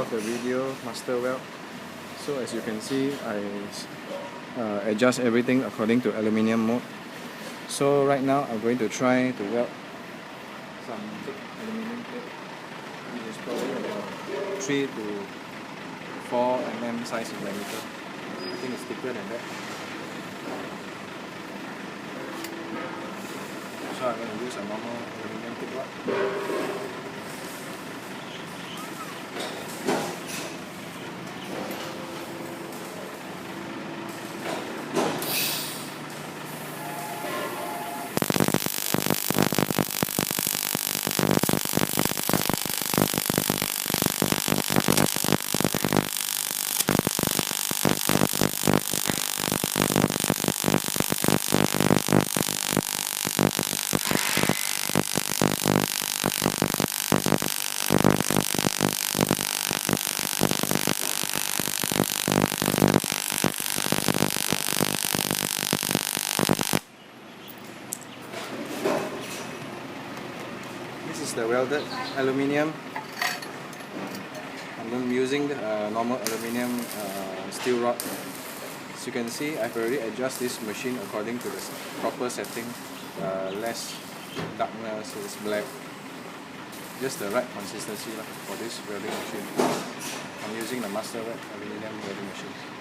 of the video, master weld. So as you can see, I adjust everything according to aluminium mode. So right now I'm going to try to weld some thick aluminium plate, which is probably about 3 to 4 mm size in diameter. I think it's thicker than that. So I'm going to use a normal aluminium thick rod. This is the welded aluminium. I'm using the normal aluminium steel rod. As you can see, I've already adjusted this machine according to the proper setting. Less darkness, it's black. Just the right consistency for this welding machine. I'm using the MASTERWELD aluminium welding machine.